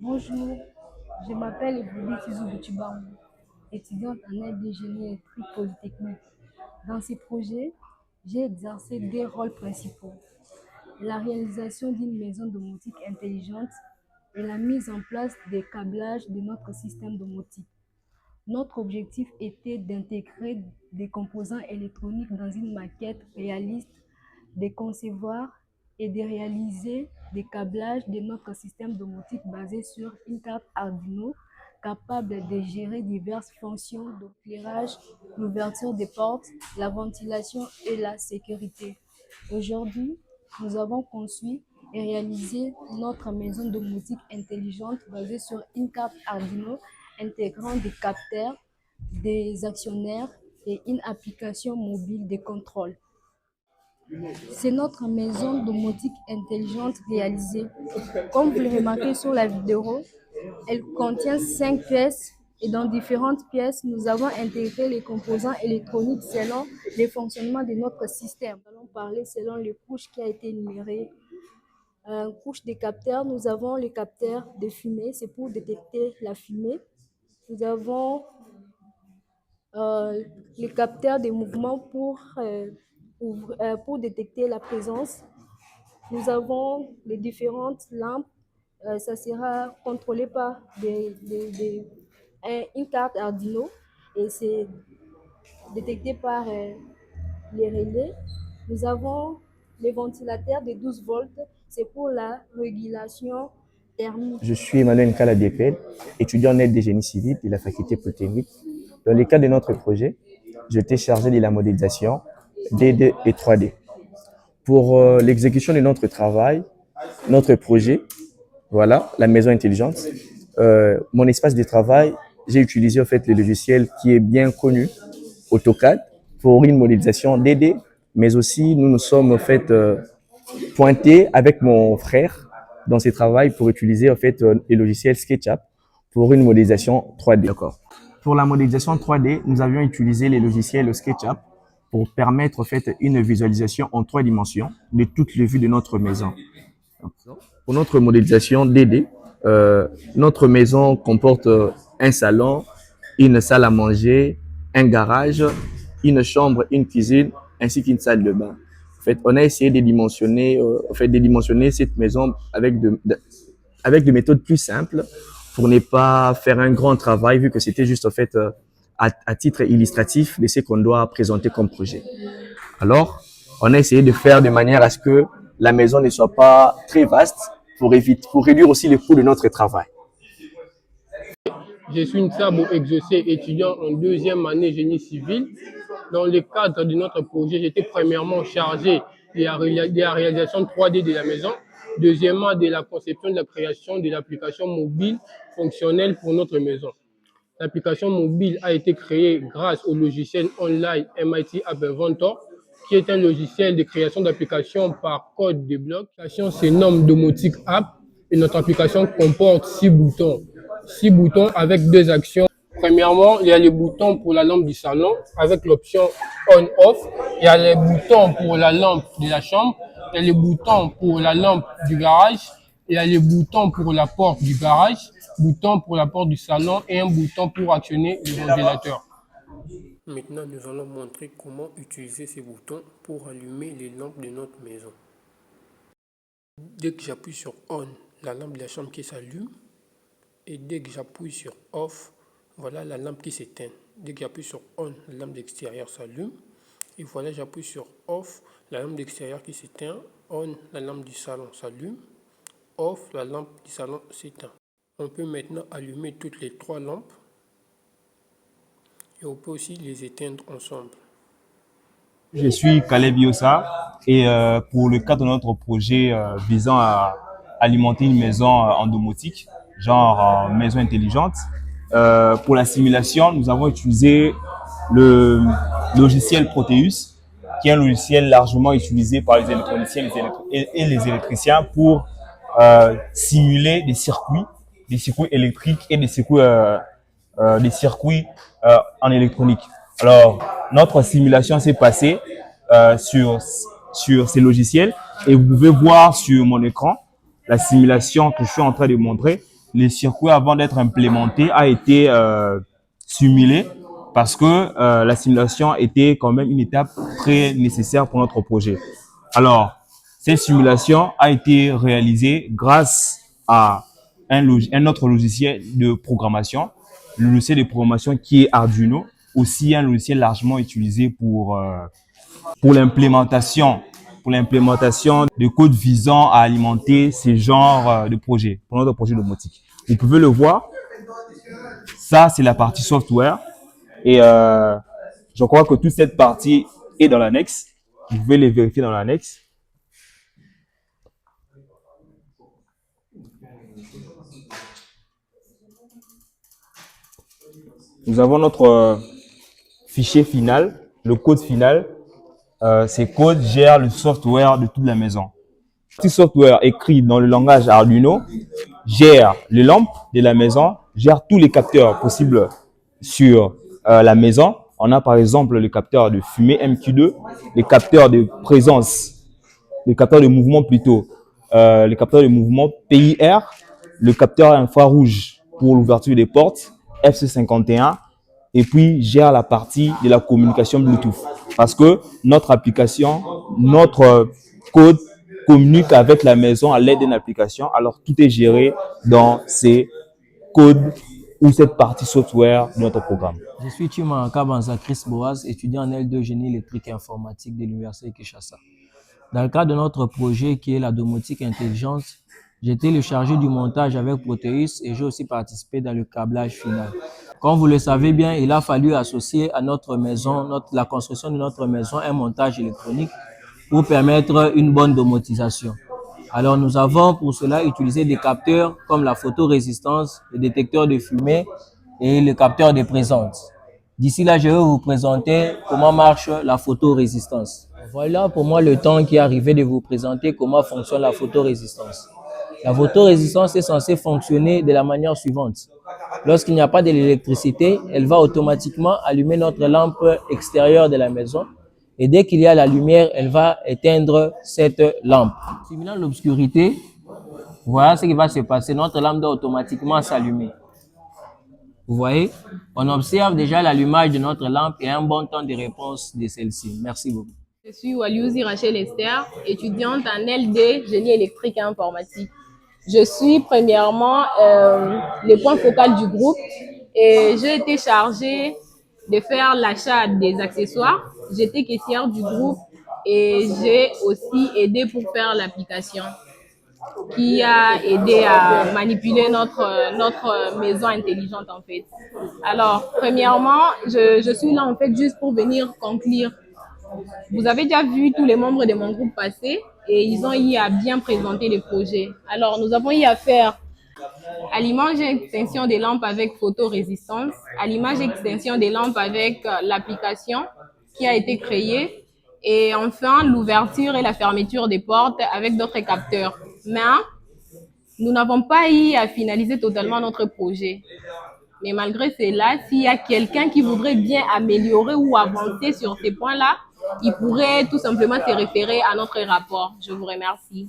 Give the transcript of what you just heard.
Bonjour, je m'appelle Eboubi Tizou Boutibamou, étudiante en aide de génie électrique polytechnique. Dans ces projets, j'ai exercé deux rôles principaux, la réalisation d'une maison domotique intelligente et la mise en place des câblages de notre système domotique. Notre objectif était d'intégrer des composants électroniques dans une maquette réaliste, de concevoir et de réaliser des câblages de notre système domotique basé sur une carte Arduino capable de gérer diverses fonctions d'éclairage, l'ouverture des portes, la ventilation et la sécurité. Aujourd'hui, nous avons conçu et réalisé notre maison domotique intelligente basée sur une carte Arduino intégrant des capteurs, des actionnaires et une application mobile de contrôle. C'est notre maison domotique intelligente réalisée. Comme vous le remarquez sur la vidéo, elle contient 5 pièces et dans différentes pièces, nous avons intégré les composants électroniques selon le fonctionnement de notre système. Nous allons parler selon les couches qui ont été énumérées. Couche des capteurs, nous avons les capteurs de fumée, c'est pour détecter la fumée. Nous avons les capteurs de mouvement pour détecter la présence. Nous avons les différentes lampes. Ça sera contrôlé par une carte Arduino et c'est détecté par les relais. Nous avons les ventilateurs de 12 volts. C'est pour la régulation thermique. Je suis Emmanuel Nkala Diepel, étudiant en aide des génies civils de la faculté polytechnique. Dans le cadre de notre projet, j'étais chargé de la modélisation 2D et 3D. Pour l'exécution de notre travail, notre projet, voilà, la maison intelligente, mon espace de travail, j'ai utilisé en fait le logiciel qui est bien connu, AutoCAD, pour une modélisation 2D, mais aussi nous nous sommes en fait pointés avec mon frère dans ce travail pour utiliser en fait le logiciel SketchUp pour une modélisation 3D. D'accord. Pour la modélisation 3D, nous avions utilisé les logiciels SketchUp pour permettre en fait une visualisation en 3 dimensions de toutes les vues de notre maison. Pour notre modélisation 2D, notre maison comporte un salon, une salle à manger, un garage, une chambre, une cuisine, ainsi qu'une salle de bain. En fait, on a essayé de dimensionner cette maison avec des méthodes plus simples pour ne pas faire un grand travail, vu que c'était juste en fait à titre illustratif de ce qu'on doit présenter comme projet. Alors, on a essayé de faire de manière à ce que la maison ne soit pas très vaste pour réduire aussi les coûts de notre travail. Je suis Nsabo Exaucé, étudiant en 2e année génie civil. Dans le cadre de notre projet, j'étais premièrement chargé de la réalisation 3D de la maison, deuxièmement de la conception de la création de l'application mobile fonctionnelle pour notre maison. L'application mobile a été créée grâce au logiciel online MIT App Inventor, qui est un logiciel de création d'applications par code de bloc. L'application se nomme Domotique App et notre application comporte 6 boutons. 6 boutons avec 2 actions. Premièrement, il y a les boutons pour la lampe du salon avec l'option On-Off. Il y a les boutons pour la lampe de la chambre. Il y a les boutons pour la lampe du garage. Il y a les boutons pour la porte du garage, bouton pour la porte du salon et un bouton pour actionner le ventilateur. Maintenant, nous allons montrer comment utiliser ces boutons pour allumer les lampes de notre maison. Dès que j'appuie sur On, la lampe de la chambre qui s'allume. Et dès que j'appuie sur Off, voilà la lampe qui s'éteint. Dès que j'appuie sur On, la lampe d'extérieur s'allume. Et voilà, j'appuie sur Off, la lampe d'extérieur qui s'éteint. On, la lampe du salon s'allume. Off, la lampe du salon s'éteint. On peut maintenant allumer toutes les 3 lampes. Et on peut aussi les éteindre ensemble. Je suis Caleb Yossa et pour le cadre de notre projet visant à alimenter une maison en domotique, genre maison intelligente, pour la simulation, nous avons utilisé le logiciel Proteus, qui est un logiciel largement utilisé par les électroniciens et les électriciens pour simuler des circuits électriques et des circuits en électronique. Alors, notre simulation s'est passée sur ces logiciels et vous pouvez voir sur mon écran la simulation que je suis en train de montrer. les circuits avant d'être implémentés a été simulé parce que la simulation était quand même une étape très nécessaire pour notre projet. Alors, cette simulation a été réalisée grâce à un autre logiciel de programmation, le logiciel de programmation qui est Arduino, aussi un logiciel largement utilisé pour l'implémentation de code visant à alimenter ces genres de projets, pour notre projet domotique. Vous pouvez le voir, ça c'est la partie software et je crois que toute cette partie est dans l'annexe. Vous pouvez les vérifier dans l'annexe. Nous avons notre fichier final, le code final. Ces codes gèrent le software de toute la maison. Ce software écrit dans le langage Arduino gère les lampes de la maison, gère tous les capteurs possibles sur la maison. On a par exemple le capteur de fumée MQ2, les capteurs de présence, les capteurs de mouvement plutôt, les capteurs de mouvement PIR, le capteur infrarouge pour l'ouverture des portes, FC51, et puis gère la partie de la communication Bluetooth. Parce que notre application, notre code communique avec la maison à l'aide d'une application, alors tout est géré dans ces codes ou cette partie software de notre programme. Je suis Chimanka Banza Chris Boaz, étudiant en L2 génie électrique et informatique de l'Université de Kinshasa. Dans le cadre de notre projet qui est la domotique intelligente, j'ai été le chargé du montage avec Proteus et j'ai aussi participé dans le câblage final. Comme vous le savez bien, il a fallu associer à notre maison, la construction de notre maison, un montage électronique pour permettre une bonne domotisation. Alors nous avons pour cela utilisé des capteurs comme la photorésistance, le détecteur de fumée et le capteur de présence. D'ici là, je vais vous présenter comment marche la photorésistance. Voilà pour moi le temps qui est arrivé de vous présenter comment fonctionne la photorésistance. La photorésistance est censée fonctionner de la manière suivante. Lorsqu'il n'y a pas de l'électricité, elle va automatiquement allumer notre lampe extérieure de la maison. Et dès qu'il y a la lumière, elle va éteindre cette lampe. Simulant l'obscurité, voilà ce qui va se passer. Notre lampe doit automatiquement s'allumer. Vous voyez, on observe déjà l'allumage de notre lampe et un bon temps de réponse de celle-ci. Merci beaucoup. Je suis Waliouzi Rachel Esther, étudiante en LD, génie électrique et informatique. Je suis premièrement le point focal du groupe et j'ai été chargée de faire l'achat des accessoires. J'étais caissière du groupe et j'ai aussi aidé pour faire l'application qui a aidé à manipuler notre maison intelligente en fait. Alors, premièrement, je suis là en fait juste pour venir conclure. Vous avez déjà vu tous les membres de mon groupe passer et ils ont eu à bien présenter les projets. Alors, nous avons eu à faire à l'image extension des lampes avec photorésistance, à l'image extension des lampes avec l'application qui a été créée et enfin l'ouverture et la fermeture des portes avec d'autres capteurs. Mais nous n'avons pas eu à finaliser totalement notre projet. Mais malgré cela, s'il y a quelqu'un qui voudrait bien améliorer ou avancer sur ces points-là, il pourrait tout simplement se référer à notre rapport. Je vous remercie.